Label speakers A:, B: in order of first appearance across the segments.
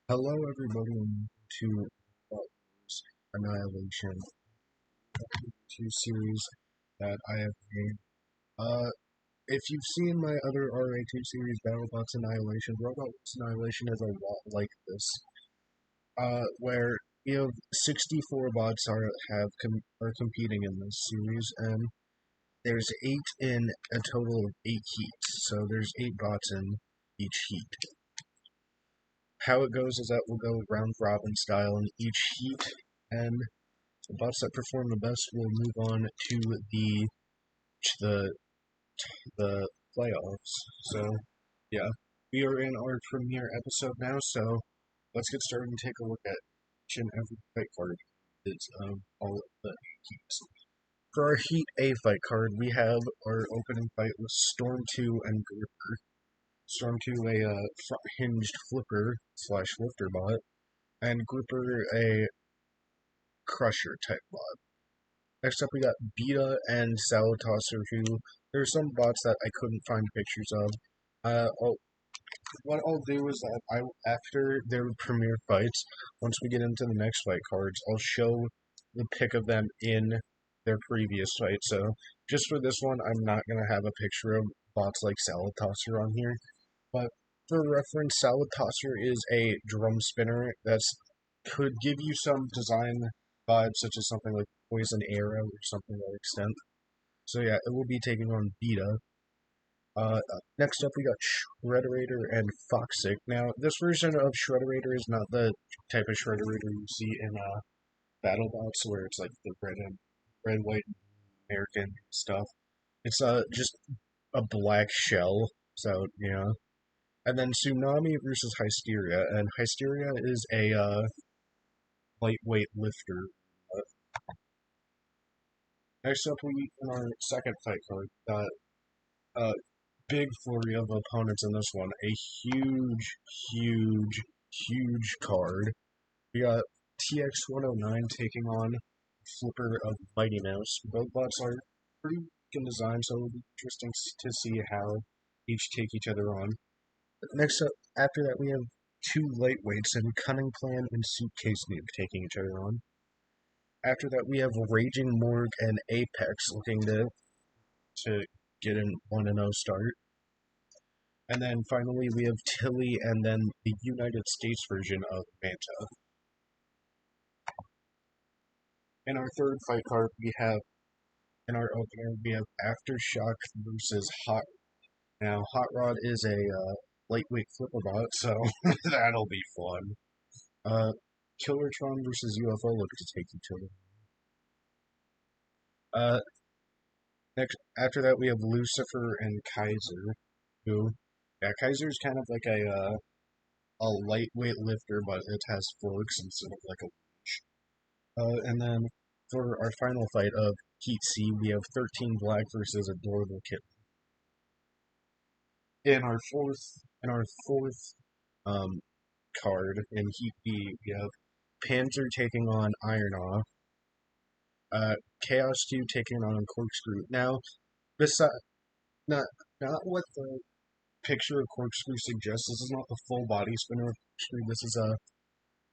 A: Hello everybody to Annihilation, two series that I have made. If you've seen my other RA2 series, BattleBots Annihilation, BattleBots Annihilation is a lot like this, where you have 64 bots are competing in this series, and there's 8 in a total of 8 heats, so there's 8 bots in each heat. How it goes is that we'll go round robin style in each heat, and the bots that perform the best will move on to the the playoffs. So yeah, we are in our premiere episode now. So let's get started and take a look at each and every fight card. Is all of the heats. For our Heat A fight card, we have our opening fight with Storm 2 and Gripper. Storm 2 a hinged flipper slash lifter bot, and Gripper a crusher type bot. Next up, we got Beta and Salutosser, who there's some bots that I couldn't find pictures of. What I'll do is that after their premiere fights, once we get into the next fight cards, I'll show the pic of them in their previous fight. So just for this one, I'm not gonna have a picture of bots like Salutosser on here, but for reference, Salutosser is a drum spinner that could give you some design vibes, such as something like Poison Arrow or something to that extent. So yeah, it will be taking on Beta. Next up, we got Raider and Foxy. Now, this version of Raider is not the type of Raider you see in BattleBots, where it's like the red, white, American stuff. It's just a black shell. So yeah. And then Tsunami versus Hysteria, and Hysteria is a lightweight lifter. Next up, we in our second fight card got a big flurry of opponents in this one. A huge card. We got TX-109 taking on Flipper of Mighty Mouse. Both bots are pretty good in design, so it'll be interesting to see how each other on. Next up, after that, we have two lightweights and Cunning Plan and Suitcase Nuke taking each other on. After that, we have Raging Morgue and Apex looking to get an 1-0 start. And then finally, we have Tilly and then the United States version of Manta. In our third fight card, in our opener, we have Aftershock versus Hot. Now, Hot Rod is a lightweight flipper bot, so that'll be fun. Killertron versus UFO look to take each other. After that, we have Lucifer and Kaiser, who, yeah, Kaiser's kind of like a lightweight lifter, but it has forks instead of like a winch. And then for our final fight of Heat C, we have 13 Black versus Adorable Kitten. In our fourth card in Heat B, we have Panzer taking on Iron Chaos 2 taking on Corkscrew. Now, besides not what the picture of Corkscrew suggests. This is not the full body spinner of Corkscrew. This is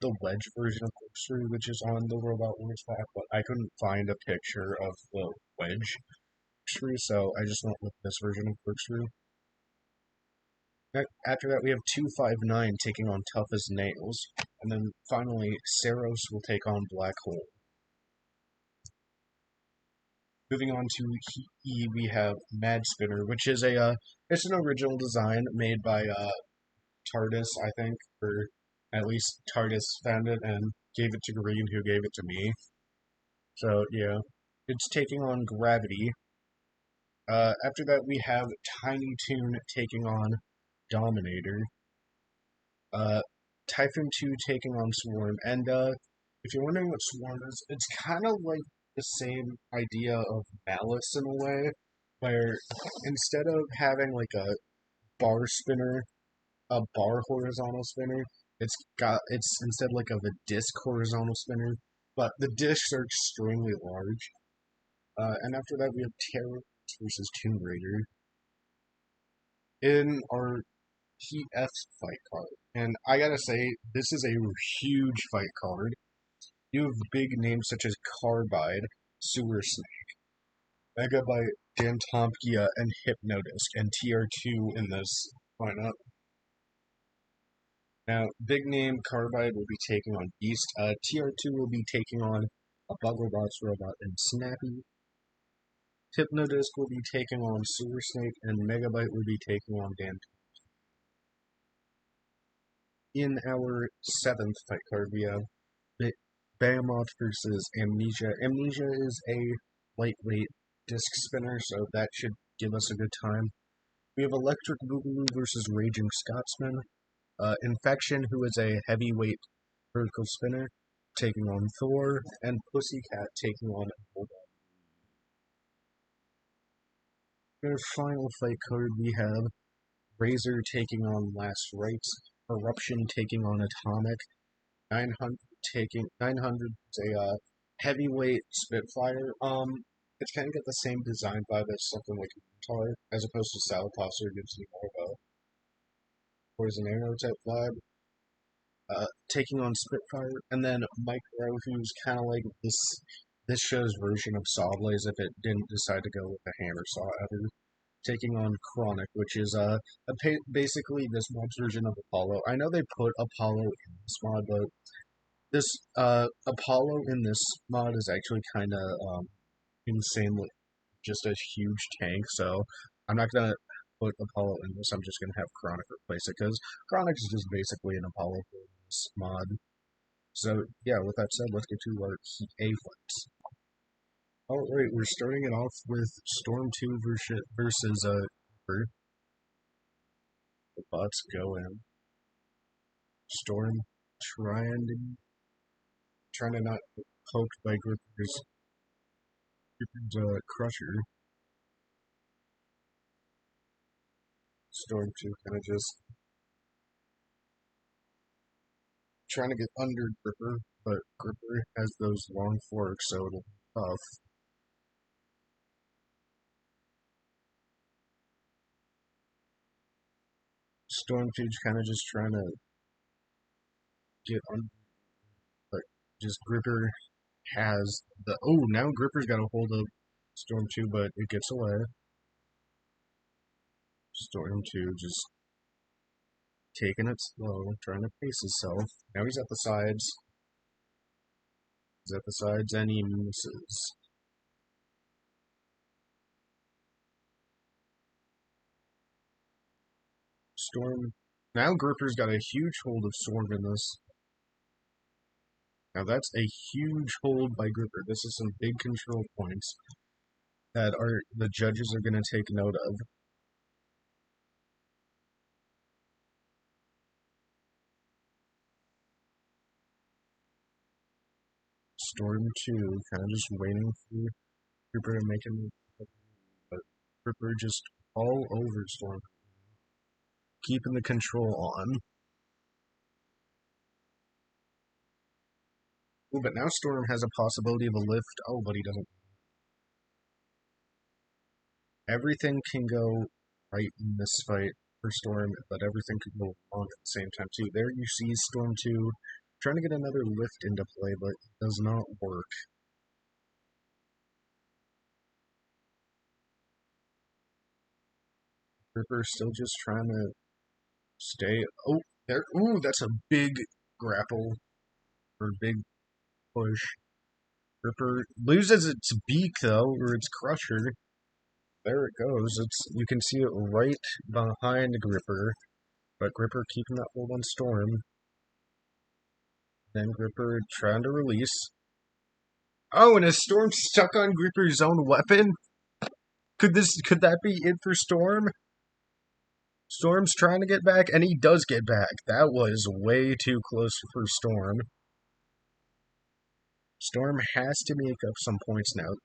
A: the wedge version of Corkscrew, which is on the Robot Wars pack, but I couldn't find a picture of the wedge Corkscrew, so I just went with this version of Corkscrew. After that, we have 259 taking on Tough as Nails, and then finally, Saros will take on Black Hole. Moving on to Heat E, we have Mad Spinner, which is it's an original design made by TARDIS, I think, or at least TARDIS found it and gave it to Green, who gave it to me. So yeah, it's taking on Gravity. After that, we have Tiny Toon taking on Dominator. Typhoon 2 taking on Swarm, and if you're wondering what Swarm is, it's kind of like the same idea of Malice in a way, where instead of having like a bar spinner, a bar horizontal spinner, it's instead like of a disc horizontal spinner, but the discs are extremely large. And after that, we have Terror versus Tomb Raider. In our Heat F fight card, And I gotta say, this is a huge fight card. You have big names such as Carbide, Sewer Snake, Megabyte, Dantompia, and Hypnodisc, and TR2 in this lineup. Now, big name Carbide will be taking on Beast. TR2 will be taking on a Bugglebox robot and Snappy. Hypnodisc will be taking on Sewer Snake, and Megabyte will be taking on Dan. In our 7th fight card, we have Behemoth versus Amnesia. Amnesia is a lightweight disc spinner, so that should give us a good time. We have Electric Boogaloo versus Raging Scotsman. Infection, who is a heavyweight vertical spinner, taking on Thor, and Pussycat taking on Bulldog. In our final fight card, we have Razor taking on Last Rites, Eruption taking on Atomic, 900 is a heavyweight Spitfire. It's kind of got the same design vibe as something like Minotaur, as opposed to Salpassar gives you more of a poison arrow type vibe. Taking on Spitfire, and then Micro, who's kind of like this show's version of Sawblaze if it didn't decide to go with the hammer saw ever. Taking on Chronic, which is basically this mod's version of Apollo. I know they put Apollo in this mod, but this Apollo in this mod is actually kind of insanely just a huge tank. So I'm not gonna put Apollo in this. I'm just gonna have Chronic replace it because Chronic is just basically an Apollo for this mod. So yeah, with that said, let's get to our A fights. Alright, we're starting it off with Storm 2 versus Reaper. The bots go in. Storm trying to not get poked by Gripper's Crusher. Storm 2 kind of just trying to get under Gripper, but Gripper has those long forks, so it'll be tough. Storm 2's kind of just trying to get under, but just Gripper has the... Oh, now Gripper's got a hold of Storm 2, but it gets away. Storm 2 just taking it slow, trying to pace himself. Now he's at the sides. He's at the sides, and he misses. Storm. Now Gripper's got a huge hold of Storm in this. Now that's a huge hold by Gripper. This is some big control points that the judges are going to take note of. Storm 2 kind of just waiting for Gripper to make him, but Gripper just all over Storm, keeping the control on. Ooh, but now Storm has a possibility of a lift. Oh, but he doesn't. Everything can go right in this fight for Storm, but everything could go wrong at the same time too. There you see Storm 2 trying to get another lift into play, but it does not work. Ripper still just trying to stay. Oh, there. Ooh, that's a big grapple or big push. Ripper loses its beak though, or its crusher. There it goes. You can see it right behind Gripper, but Gripper keeping that hold on Storm. Then Gripper trying to release. Oh, and is Storm stuck on Gripper's own weapon? Could that be it for Storm? Storm's trying to get back, and he does get back. That was way too close for Storm. Storm has to make up some points now.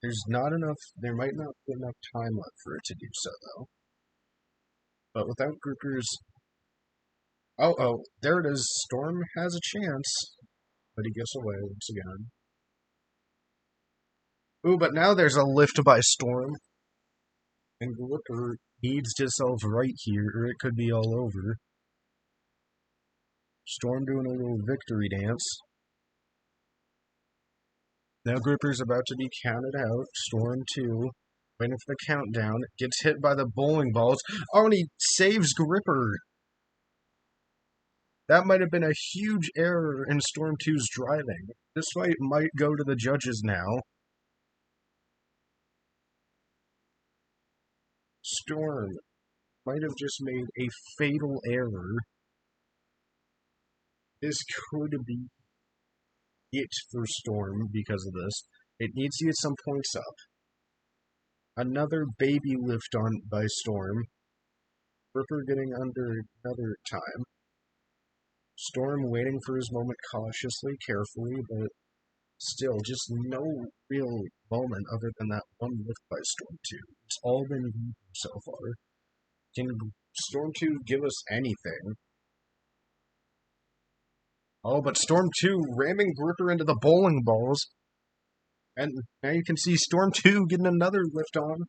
A: There might not be enough time left for it to do so, though. But without Gripper's... Oh, there it is. Storm has a chance, but he gets away once again. Ooh, but now there's a lift by Storm. And Gripper needs to solve right here, or it could be all over. Storm doing a little victory dance. Now Gripper's about to be counted out. Storm 2. Waiting for the countdown. Gets hit by the bowling balls. Oh, and he saves Gripper. That might have been a huge error in Storm 2's driving. This fight might go to the judges now. Storm might have just made a fatal error. This could be it for Storm because of this. It needs to get some points up. Another baby lift on by Storm. Ripper getting under another time. Storm waiting for his moment cautiously, carefully, but still, just no real moment other than that one lift by Storm 2. It's all been good so far. Can Storm 2 give us anything? Oh, but Storm 2 ramming Gripper into the bowling balls. And now you can see Storm 2 getting another lift on.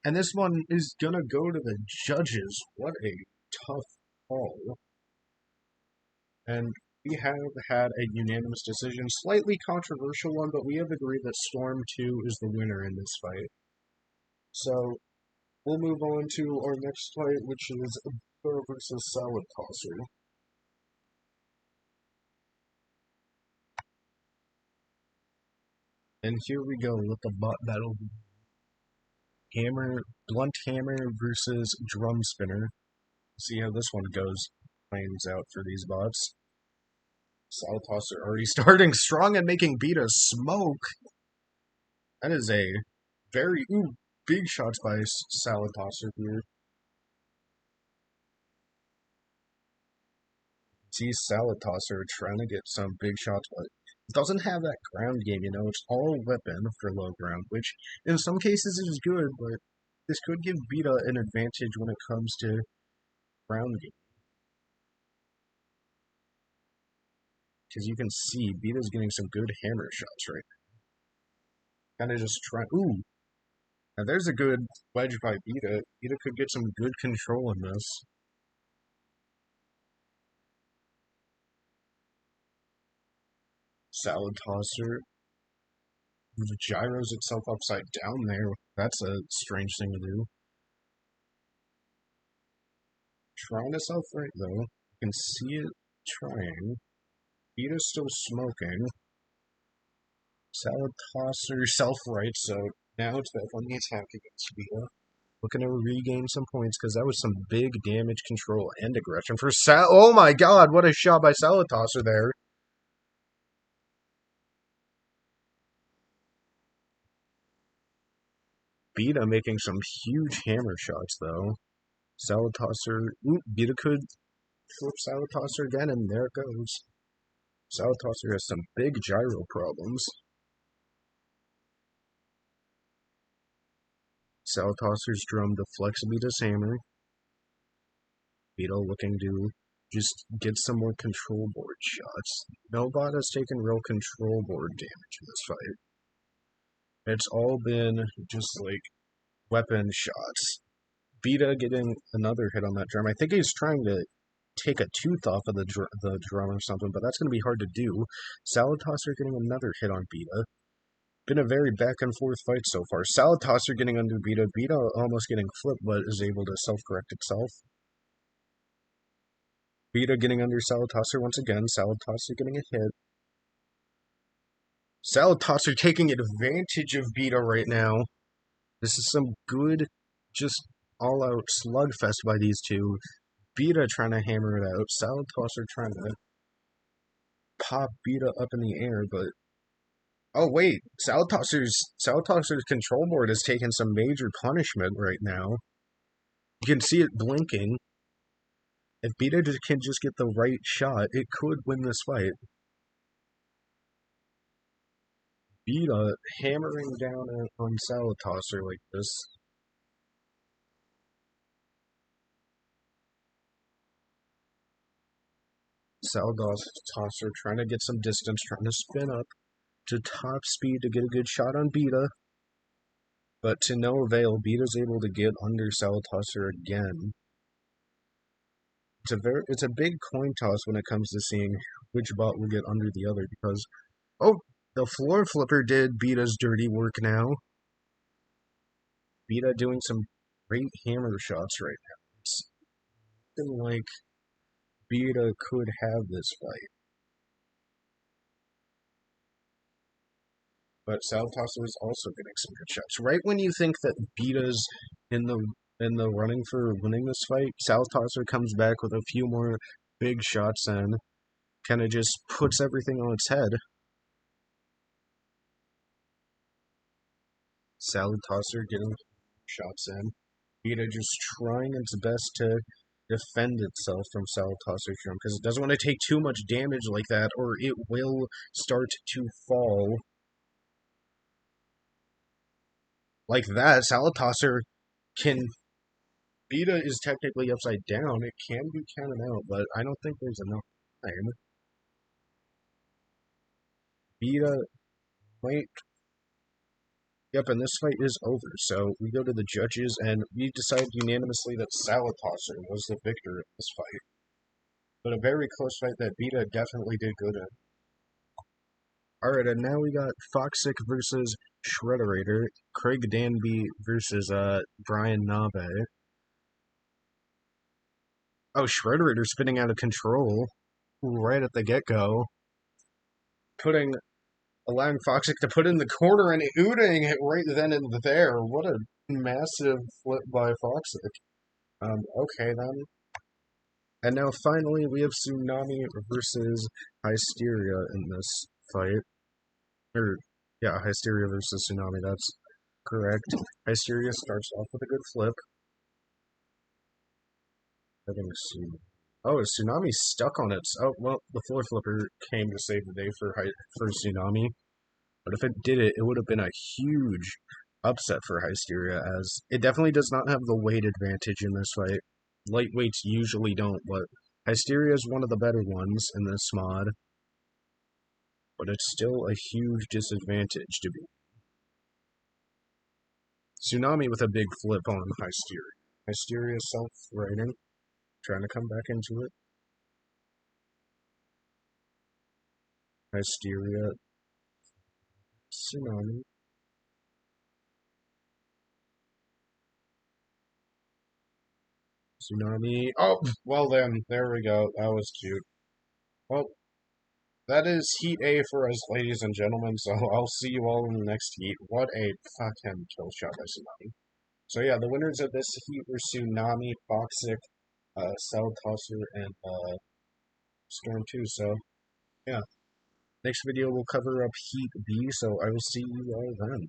A: And this one is gonna go to the judges. What a tough call. And we have had a unanimous decision, slightly controversial one, but we have agreed that Storm 2 is the winner in this fight. So, we'll move on to our next fight, which is Bear versus Salad Tosser. And here we go with the bot battle. Blunt Hammer versus Drum Spinner. See how this one plays out for these bots. Salad Tosser already starting strong and making Beta smoke. That is a very big shots by Salad Tosser here. See Salad Tosser trying to get some big shots, but it doesn't have that ground game, it's all weapon for low ground, which in some cases is good, but this could give Beta an advantage when it comes to ground game. Because you can see Beta's getting some good hammer shots right now. Kind of just trying. Now there's a good wedge by Beta. Beta could get some good control in this. Salad Tosser gyros itself upside down there. That's a strange thing to do. Trying to self-right though. You can see it trying. Beta's still smoking. Salad Tosser self-right, so now it's back on the attack against Beta. Looking to regain some points because that was some big damage control and aggression for oh my god, what a shot by Salad Tosser there. Beta making some huge hammer shots, though. Salad Tosser. Beta could flip Salad Tosser again, and there it goes. Salad Tosser has some big gyro problems. Salad Tosser's drum deflects Beta's hammer. Beta looking to just get some more control board shots. No bot has taken real control board damage in this fight. It's all been just like weapon shots. Beta getting another hit on that drum. I think he's trying to take a tooth off of the drum or something, but that's going to be hard to do. Salad Tosser getting another hit on Beta. Been a very back and forth fight so far. Salad Tosser getting under Beta. Beta almost getting flipped, but is able to self-correct itself. Beta getting under Salad Tosser once again. Salad Tosser getting a hit. Salad Tosser taking advantage of Beta right now. This is some good, just all-out slugfest by these two. Beta trying to hammer it out. Salad Tosser trying to pop Beta up in the air, but... Oh, wait. Salad Tosser's control board is taking some major punishment right now. You can see it blinking. If Beta can just get the right shot, it could win this fight. Beta hammering down on Salad Tosser like this. Salad Tosser trying to get some distance, trying to spin up to top speed to get a good shot on Beta. But to no avail, Beta's able to get under Salad Tosser again. it's a big coin toss when it comes to seeing which bot will get under the other because oh, the floor flipper did Beta's dirty work now. Beta doing some great hammer shots right now. It's looking like Beta could have this fight. But Salvatosser is also getting some good shots. Right when you think that Beta's in the running for winning this fight, Salvatosser comes back with a few more big shots and kind of just puts everything on its head. Salvatosser getting shots in. Beta just trying its best to defend itself from Salvatosser's jump because it doesn't want to take too much damage like that or it will start to fall. Like that, Salvatosser can... Beta is technically upside down. It can be counted out, but I don't think there's enough time. Beta might... Yep, and this fight is over. So we go to the judges, and we decide unanimously that Salvatosser was the victor in this fight. But a very close fight that Beta definitely did good in. Alright, and now we got Foxic versus Raider, Craig Danby versus Brian Nabe. Oh, Raider spinning out of control right at the get-go. Allowing Foxic to put in the corner and ooting it right then and there. What a massive flip by Foxic. Okay then. And now finally we have Tsunami versus Hysteria in this fight. Yeah, Hysteria versus Tsunami, that's correct. Hysteria starts off with a good flip. Oh, is Tsunami stuck on it? Oh, well, the floor flipper came to save the day for Tsunami. But if it did it, it would have been a huge upset for Hysteria, as it definitely does not have the weight advantage in this fight. Lightweights usually don't, but Hysteria is one of the better ones in this mod. But it's still a huge disadvantage to be. Tsunami with a big flip on Hysteria. Hysteria self-righting, trying to come back into it. Hysteria. Tsunami. Tsunami. Oh, well then, there we go. That was cute. Well, that is Heat A for us, ladies and gentlemen, so I'll see you all in the next heat. What a fucking kill shot by Tsunami. So yeah, the winners of this heat were Tsunami, Foxic, Salvatosser, and Storm 2, so yeah. Next video we'll cover up Heat B, so I will see you all then.